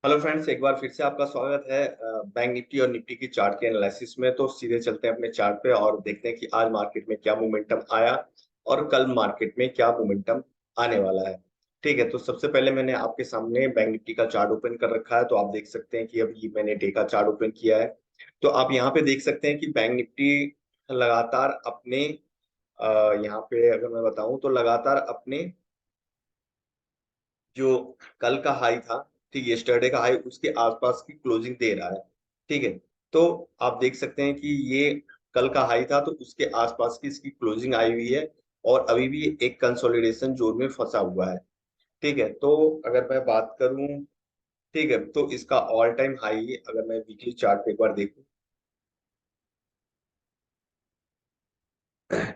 Hello friends, एक बार फिर से आपका स्वागत है बैंक निफ्टी और निफ्टी की चार्ट के एनालिसिस में। तो सीधे चलते हैं अपने चार्ट पे और देखते हैं कि आज मार्केट में क्या मोमेंटम आया और कल मार्केट में क्या मोमेंटम आने वाला है। ठीक है, तो सबसे पहले मैंने आपके सामने बैंक निफ्टी का चार्ट ओपन कर रखा है। तो आप देख सकते हैं कि अभी मैंने डे का चार्ट ओपन किया है। तो आप यहाँ पे देख सकते हैं कि बैंक निफ्टी लगातार अपने यहाँ पे अगर मैं बताऊं तो लगातार अपने जो कल का हाई था, ठीक, यस्टरडे का हाई, उसके आसपास की क्लोजिंग दे रहा है। ठीक है, तो आप देख सकते हैं कि ये कल का हाई था, तो उसके आसपास की इसकी क्लोजिंग आई हुई है और अभी भी एक कंसोलिडेशन जोन में फंसा हुआ है। ठीक है, तो अगर मैं बात करूं, ठीक है, तो इसका ऑल टाइम हाई अगर मैं वीकली चार्ट पे एक बार देखूं,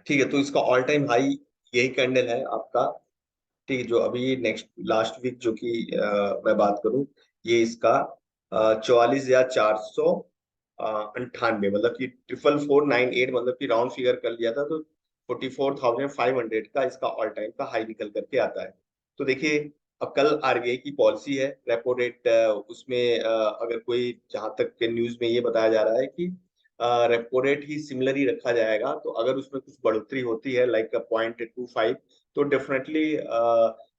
ठीक है, तो इसका ऑल टाइम हाई यही कैंडल है आपका। ठीक है, जो अभी नेक्स्ट लास्ट वीक जो कि मैं बात करूं, ये इसका 44,498, मतलब कि 44,498, मतलब कि राउंड फिगर कर लिया था तो 44,500 का इसका ऑल टाइम का हाई निकल करके आता है। तो देखिए, अब कल आरबीआई की पॉलिसी है रेपो रेट, उसमें अगर कोई, जहां तक न्यूज में ये बताया जा रहा है कि रेपो रेट ही सिमिलर ही रखा जाएगा। तो अगर उसमें कुछ बढ़ोतरी होती है लाइक 0.25, तो डेफिनेटली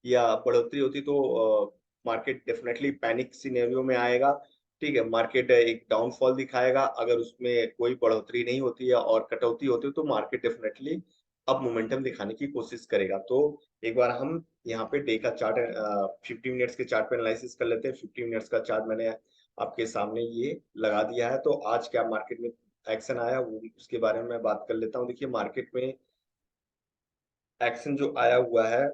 या बढ़ोतरी होती तो मार्केट डेफिनेटली पैनिक सिनेरियो में आएगा। ठीक है, मार्केट एक डाउनफॉल दिखाएगा। अगर उसमें कोई बढ़ोतरी नहीं होती है और कटौती होती है तो मार्केट डेफिनेटली अब मोमेंटम दिखाने की कोशिश करेगा। तो एक बार हम यहाँ पे डे का चार्ट 50 मिनट्स के चार्ट पे एनालिसिस कर लेते हैं। 50 मिनट्स का चार्ट मैंने आपके सामने ये लगा दिया है। तो आज क्या मार्केट में एक्शन आया वो उसके बारे में मैं बात कर लेता हूँ। देखिए, मार्केट में एक्शन जो आया हुआ है,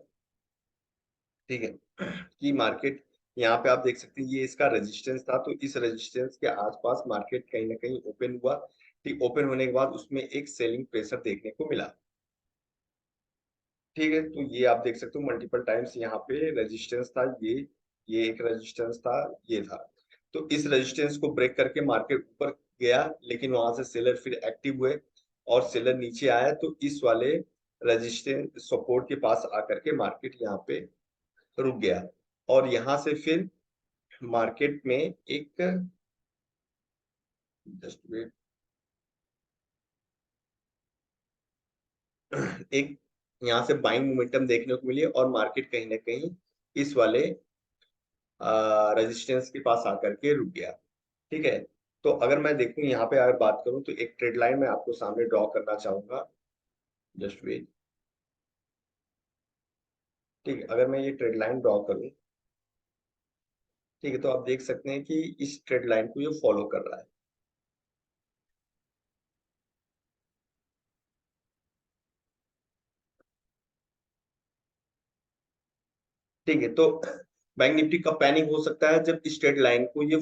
ठीक है, कि मार्केट यहाँ पे आप देख सकते हैं ये इसका रेजिस्टेंस था। तो इस रेजिस्टेंस के आसपास मार्केट कहीं ना कहीं ओपन हुआ। ठीक, ओपन होने के बाद उसमें एक सेलिंग प्रेशर देखने को मिला। ठीक है, तो ये आप देख सकते हो मल्टीपल टाइम्स यहाँ पे रेजिस्टेंस था। ये एक रेजिस्टेंस था, ये था। तो इस रेजिस्टेंस को ब्रेक करके मार्केट ऊपर गया, लेकिन वहां से सेलर फिर एक्टिव हुए और सेलर नीचे आया। तो इस वाले रेजिस्टेंस सपोर्ट के पास आकर के मार्केट यहाँ पे रुक गया और यहाँ से फिर मार्केट में एक, जस्ट वेट, एक यहाँ से बाइंग मोमेंटम देखने को मिली और मार्केट कहीं ना कहीं इस वाले रेजिस्टेंस के पास आकर के रुक गया। ठीक है, तो अगर मैं देखूं यहाँ पे अगर बात करूं तो एक ट्रेड लाइन मैं आपको सामने ड्रॉ करना चाहूंगा। Just wait. ठीक है, अगर मैं ये ट्रेड लाइन ड्रॉ करूं, ठीक है, तो आप देख सकते हैं कि इस ट्रेड लाइन को ये फॉलो कर रहा है। ठीक है, तो बैंक निफ्टी का पैनिक हो सकता है जब इस ट्रेड लाइन को ये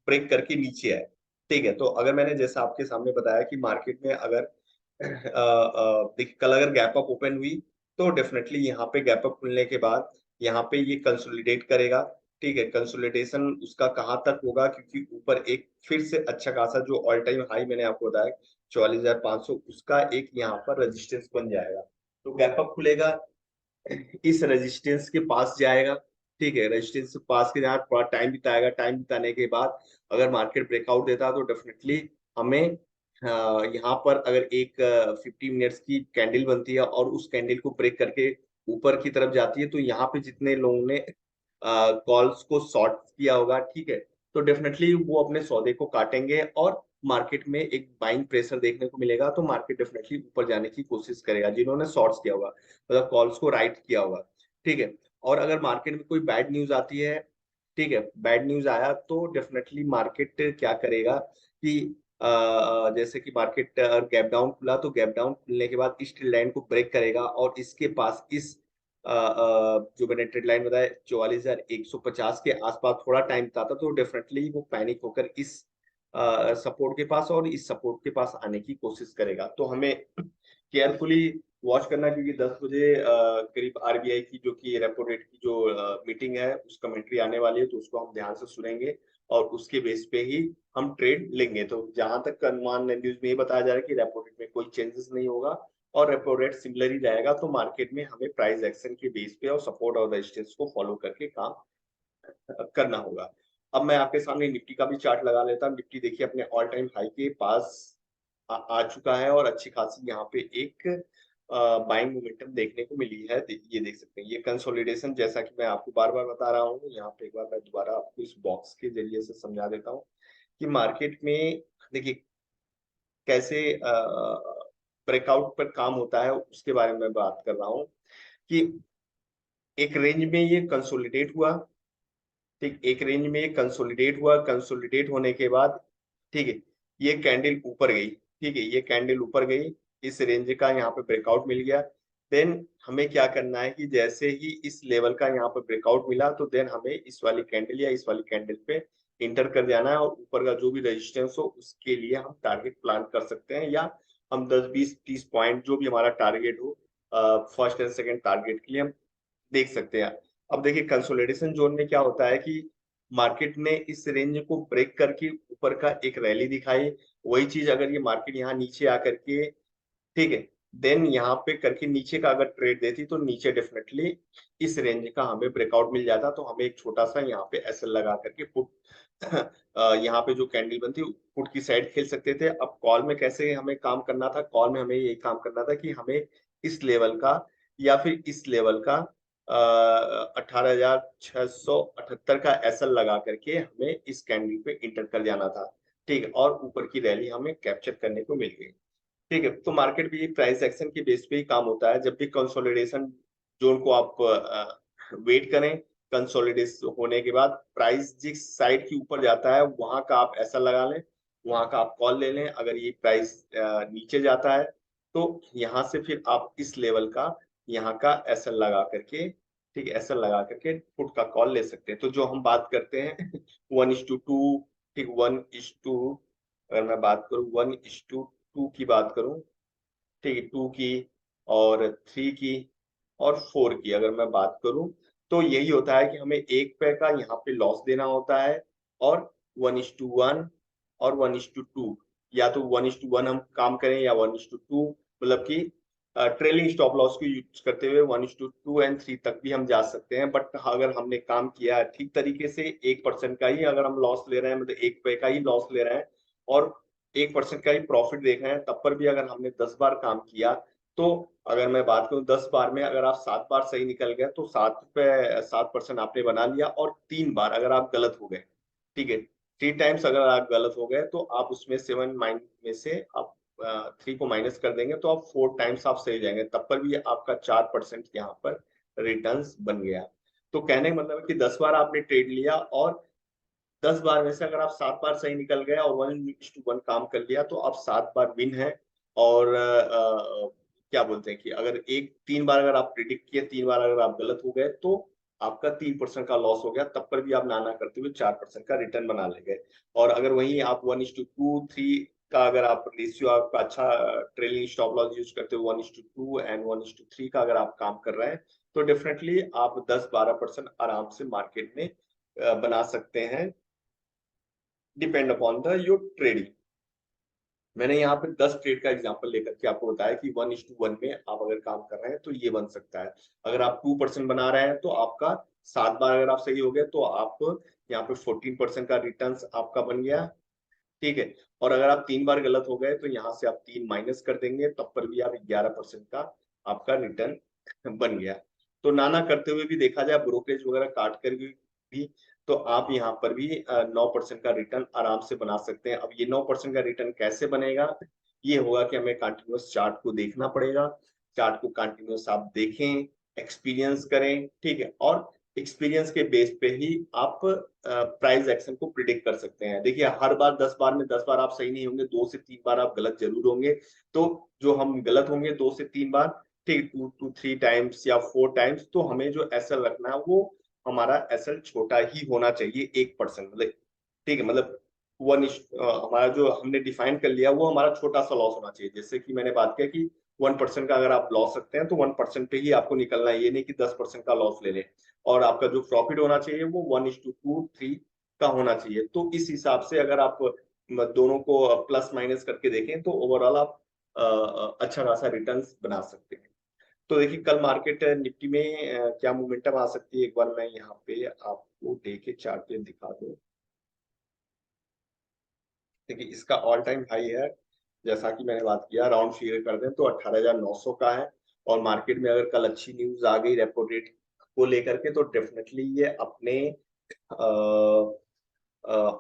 ब्रेक करके नीचे आए। ठीक है, तो अगर मैंने जैसा आपके सामने बताया कि मार्केट में अगर देखिए कल अगर गैप अप ओपन हुई तो डेफिनेटली यहाँ पे गैप अप खुलने के बाद यहाँ पे ये कंसोलिडेट करेगा। ठीक है, कंसोलिडेशन उसका कहाँ तक होगा, क्योंकि ऊपर एक फिर से अच्छा खासा जो ऑल टाइम हाई मैंने आपको बताया 44,500, उसका एक यहाँ पर रेजिस्टेंस बन जाएगा। तो गैप अप खुलेगा, इस रेजिस्टेंस के पास जाएगा। ठीक है, रेजिस्टेंस के पास के जहाँ थोड़ा टाइम बिताएगा, टाइम बिताने के बाद अगर मार्केट ब्रेकआउट देता है तो डेफिनेटली हमें यहाँ पर अगर एक 50 मिनट्स की कैंडल बनती है और उस कैंडल को ब्रेक करके ऊपर की तरफ जाती है, तो यहाँ पे जितने लोगों ने कॉल्स को शॉर्ट किया होगा, ठीक है, तो डेफिनेटली वो अपने सौदे को काटेंगे और मार्केट में एक बाइंग प्रेशर देखने को मिलेगा। तो मार्केट डेफिनेटली ऊपर जाने की कोशिश करेगा जिन्होंने शॉर्ट्स किया होगा, मतलब कॉल्स को राइट किया होगा। ठीक है, और अगर मार्केट में कोई बैड न्यूज आती है, ठीक है, बैड न्यूज आया तो डेफिनेटली मार्केट क्या करेगा कि जैसे कि मार्केट गैप डाउन खुला तो गैप डाउन खुलने के बाद इस ट्रेड लाइन को ब्रेक करेगा और इसके पास इस जो मैंने ट्रेड लाइन बताया 44,150 के आसपास थोड़ा टाइम था तो डेफिनेटली वो पैनिक होकर इस सपोर्ट के पास और इस सपोर्ट के पास आने की कोशिश करेगा। तो हमें केयरफुली वॉच करना है, क्योंकि 10 बजे करीब आरबीआई की जो कि रेपो रेट की जो मीटिंग है उस कमेंट्री आने वाली है, तो उसको हम ध्यान से सुनेंगे और उसके बेस पे ही हम ट्रेड लेंगे। तो जहां तक अनुमान न्यूज में ये बताया जा रहा है कि रेपो रेट में कोई चेंजेस नहीं होगा और रेपो रेट सिमिलर ही रहेगा, तो मार्केट में हमें प्राइस एक्शन के बेस पे और सपोर्ट और रेजिस्टेंस को फॉलो करके काम करना होगा। अब मैं आपके सामने निफ्टी का भी चार्ट लगा लेता हूँ। निफ्टी देखिए अपने ऑल टाइम हाई के पास आ चुका है और अच्छी खासी यहाँ पे एक बाइंग मोमेंटम देखने को मिली है। ये देख सकते हैं, ये कंसोलिडेशन, जैसा कि मैं आपको बार बार बता रहा हूँ। यहाँ पे एक बार मैं दोबारा आपको इस बॉक्स के जरिए से समझा देता हूँ कि मार्केट में देखिए कैसे ब्रेकआउट पर काम होता है, उसके बारे में मैं बात कर रहा हूँ कि एक रेंज में ये कंसोलिडेट हुआ। ठीक, एक रेंज में ये कंसोलिडेट हुआ, कंसोलिडेट होने के बाद ठीक है ये कैंडल ऊपर गई। ठीक है, ये कैंडल ऊपर गई, इस रेंज का यहाँ पे ब्रेकआउट मिल गया। देन हमें क्या करना है कि जैसे ही इस लेवल का यहाँ पे ब्रेकआउट मिला तो देन हमें इस वाली कैंडल या इस वाली कैंडल पे इंटर कर जाना है, और ऊपर का जो भी रेजिस्टेंस हो उसके लिए हम टारगेट प्लान कर सकते हैं, या हम 10 20 30 पॉइंट जो भी हमारा टारगेट हो फर्स्ट एंड सेकंड टारगेट के लिए हम देख सकते हैं। अब देखिए कंसोलिडेशन जोन में क्या होता है कि मार्केट ने इस रेंज को ब्रेक करके ऊपर का एक रैली दिखाई। वही चीज अगर ये मार्केट यहाँ नीचे आकर के ठीक है देन यहाँ पे करके नीचे का अगर ट्रेड देती तो नीचे डेफिनेटली इस रेंज का हमें ब्रेकआउट मिल जाता, तो हमें एक छोटा सा यहाँ पे एसएल लगा करके पुट यहाँ पे जो कैंडल बनती पुट की साइड खेल सकते थे। अब कॉल में कैसे हमें काम करना था, कॉल में हमें यही काम करना था कि हमें इस लेवल का या फिर इस लेवल का 18,678 का एसएल लगा करके हमें इस कैंडल पे इंटर कर जाना था। ठीक है, और ऊपर की रैली हमें कैप्चर करने को मिल गई। ठीक है, तो मार्केट भी प्राइस एक्शन के बेस पे ही काम होता है। जब भी कंसोलिडेशन जोन को आप वेट करें, कंसोलिडेशन होने के बाद प्राइस जिस साइड की ऊपर जाता है वहां का आप ऐसा लगा लें, वहां का आप कॉल ले लें। अगर ये प्राइस नीचे जाता है तो यहाँ से फिर आप इस लेवल का यहाँ का एसएल लगा करके ठीक है एसएल लगा करके पुट का कॉल ले सकते हैं। तो जो हम बात करते हैं 1:2 ठीक 1:2, अगर मैं बात करूं 1:2 की बात करूं ठीक है 2 की और 3 की और 4 की अगर मैं बात करूं, तो यही होता है कि हमें एक पे का यहाँ पे लॉस देना होता है, और 1:1 और 1:2, या तो 1:1 हम काम करें या 1:2, मतलब कि ट्रेलिंग स्टॉप लॉस को यूज करते हुए 1:2 एंड 3 तक भी हम जा सकते हैं। बट अगर हमने काम किया ठीक तरीके से 1% का ही अगर हम लॉस ले रहे हैं, मतलब एक पे का ही लॉस ले रहे हैं और 1% का ही प्रॉफिट देख रहे हैं, तब पर भी अगर हमने 10 बार काम किया, तो अगर मैं बात करूं 10 बार में अगर आप 7 बार सही निकल गए तो 7% आपने बना लिया, और 3 बार अगर आप गलत हो गए ठीक है 3 टाइम्स अगर आप गलत हो गए तो आप उसमें 7 में से आप 3 को माइनस कर देंगे तो आप 4 टाइम्स आप सही जाएंगे, तब पर भी आपका 4% यहाँ पर रिटर्न्स बन गया। तो कहने का मतलब है कि 10 बार आपने ट्रेड लिया और 10 बार में से अगर आप 7 बार सही निकल गए और 1:1 काम कर लिया तो आप 7 बार विन है। और क्या बोलते हैं कि अगर 3 बार अगर आप प्रिडिक्ट किए, 3 बार अगर आप गलत हो गए तो आपका 3% का लॉस हो गया, तब पर भी आप ना करते हुए 4% का रिटर्न बना ले गए। और अगर वही आप 1:2 3 का अगर आप रेशियो आपका अच्छा ट्रेलिंग स्टॉप लॉस यूज करते हुए 1:2 एंड 1:3 का अगर आप काम कर रहे हैं तो डेफिनेटली आप 10-12% आराम से मार्केट में बना सकते हैं, depend upon the your trading. मैंने यहाँ पे 10 ट्रेड का एग्जांपल लेकर के आपको बताया कि 1:1 में आप अगर काम कर रहे हैं तो ये बन सकता है। अगर आप 2% बना रहे हैं तो आपका 7 बार अगर आप सही हो गए तो आप यहाँ पे 14% का रिटर्न आपका बन गया। ठीक है, और अगर आप 3 बार गलत हो गए तो यहाँ से आप 3 माइनस कर देंगे, तब पर भी आप 11% का आपका रिटर्न बन गया। तो नाना करते हुए भी देखा जाए, ब्रोकरेज वगैरह काट कर भी तो आप यहाँ पर भी 9% का रिटर्न आराम से बना सकते हैं। अब ये 9% का रिटर्न कैसे बनेगा, ये होगा कि हमें कंटिन्यूअस चार्ट को देखना पड़ेगा। चार्ट को कंटिन्यूअस आप देखें, एक्सपीरियंस करें, ठीक है, और एक्सपीरियंस के बेस पे ही आप प्राइस एक्शन को प्रिडिक्ट कर सकते हैं। देखिए हर बार 10 बार में 10 बार आप सही नहीं होंगे, 2 से 3 बार आप गलत जरूर होंगे। तो जो हम गलत होंगे 2 से 3 बार ठीक 2 to 3 टाइम्स या 4 टाइम्स, तो हमें जो एसएल रखना है वो हमारा एसएल छोटा ही होना चाहिए 1%, मतलब ठीक है, मतलब हमारा जो हमने डिफाइन कर लिया वो हमारा छोटा सा लॉस होना चाहिए। जैसे कि मैंने बात किया कि 1% का अगर आप लॉस रखते हैं तो 1% पे ही आपको निकलना है, ये नहीं कि 10% का लॉस ले लें। और आपका जो प्रॉफिट होना चाहिए वो 1:2 3 का होना चाहिए। तो इस हिसाब से अगर आप दोनों को प्लस माइनस करके देखें तो ओवरऑल आप अच्छा खासा रिटर्न्स बना सकते हैं। तो देखिए कल मार्केट निफ्टी में क्या मोमेंटम आ सकती है, एक बार मैं यहाँ पे आपको डे के चार्ट पे दिखा दूं। देखिए इसका ऑल टाइम हाई है, जैसा कि मैंने बात किया, राउंड फिगर कर दें तो 18,900 का है। और मार्केट में अगर कल अच्छी न्यूज आ गई रेपो रेट को लेकर के, तो डेफिनेटली ये अपने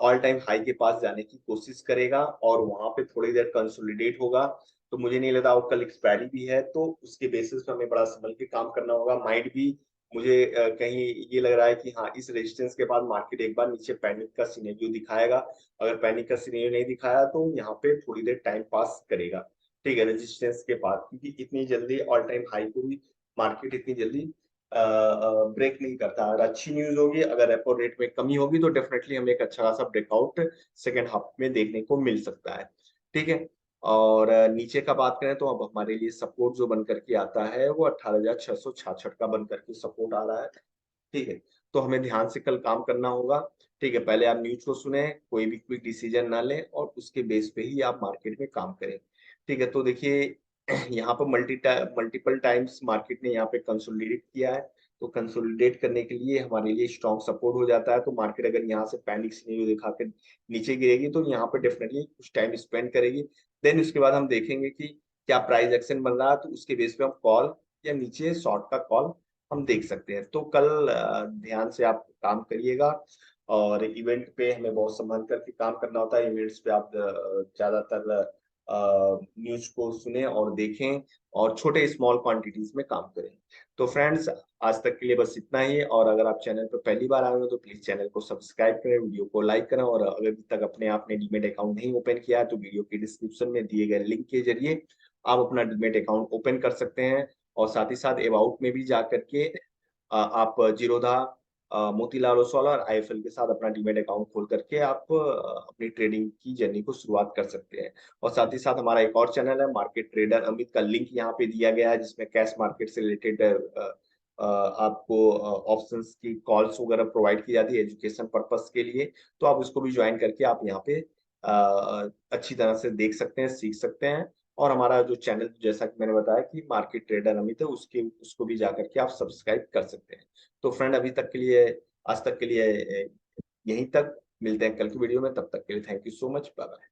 ऑल टाइम हाई के पास जाने की कोशिश करेगा और वहां पे थोड़ी देर कंसोलिडेट होगा। तो मुझे नहीं लगता, वो कल एक्सपायरी भी है, तो उसके बेसिस पे हमें बड़ा संभल के काम करना होगा। माइंड भी मुझे कहीं ये लग रहा है कि हाँ, इस रेजिस्टेंस के बाद मार्केट एक बार नीचे पैनिक का सिनेरियो दिखाएगा। अगर पैनिक का सिनेरियो नहीं दिखाया तो यहाँ पे थोड़ी देर टाइम पास करेगा, ठीक है, रेजिस्टेंस के बाद, क्योंकि इतनी जल्दी ऑल टाइम हाई को भी मार्केट इतनी जल्दी ब्रेक नहीं करता। अगर अच्छी न्यूज होगी, अगर रेपो रेट में कमी होगी, तो डेफिनेटली हमें एक अच्छा खासा ब्रेकआउट सेकेंड हाफ में देखने को मिल सकता है, ठीक है। और नीचे का बात करें तो अब हमारे लिए सपोर्ट जो बन करके आता है वो 18,666 का बन करके सपोर्ट आ रहा है, ठीक है। तो हमें ध्यान से कल काम करना होगा, ठीक है। पहले आप न्यूज को सुने, कोई भी क्विक डिसीजन ना लें और उसके बेस पे ही आप मार्केट में काम करें, ठीक है। तो देखिए यहाँ पर मल्टीपल टाइम्स मार्केट ने यहाँ पे कंसोलिडेट किया है। तो कंसोलिडेट करने के लिए हमारे लिए स्ट्रॉन्ग सपोर्ट हो जाता है। तो मार्केट अगर यहाँ से पैनिक सिनेरियो दिखा के नीचे गिरेगी तो यहाँ पे डेफिनेटली कुछ टाइम स्पेंड करेगी। देन उसके बाद हम देखेंगे कि क्या प्राइस एक्शन बन रहा है, तो उसके बेस पे हम कॉल या नीचे शॉर्ट का कॉल हम देख सकते हैं। तो कल ध्यान से आप काम करिएगा। और इवेंट पे हमें बहुत संभल करके काम करना होता है। इवेंट्स पे आप ज्यादातर न्यूज को सुने और देखें और छोटे स्मॉल क्वांटिटीज में काम करें। तो फ्रेंड्स, आज तक के लिए बस इतना ही। और अगर आप चैनल पर पहली बार आए हो तो प्लीज चैनल को सब्सक्राइब करें, वीडियो को लाइक करें। और अगर अभी तक अपने आपने डीमेट अकाउंट नहीं ओपन किया है तो वीडियो के डिस्क्रिप्शन में दिए गए लिंक के जरिए आप अपना डीमेट अकाउंट ओपन कर सकते हैं। और साथ ही साथ अबाउट में भी जा करके आप जीरोधा, मोतीलाल ओसवाल और आईएफएल के साथ अपना डीमेट अकाउंट खोल करके आप अपनी ट्रेडिंग की जर्नी को शुरुआत कर सकते हैं। और साथ ही साथ हमारा एक और चैनल है मार्केट ट्रेडर अमित का, लिंक यहाँ पे दिया गया है, जिसमें कैश मार्केट से रिलेटेड आपको ऑप्शंस की कॉल्स वगैरह प्रोवाइड की जाती है एजुकेशन पर्पस के लिए। तो आप उसको भी ज्वाइन करके आप यहाँ पे अच्छी तरह से देख सकते हैं, सीख सकते हैं। और हमारा जो चैनल, जैसा कि मैंने बताया कि मार्केट ट्रेडर अमित है, उसके उसको भी जाकर के आप सब्सक्राइब कर सकते हैं। तो फ्रेंड, अभी तक के लिए, आज तक के लिए यहीं तक। मिलते हैं कल की वीडियो में, तब तक के लिए thank you so much, bye bye.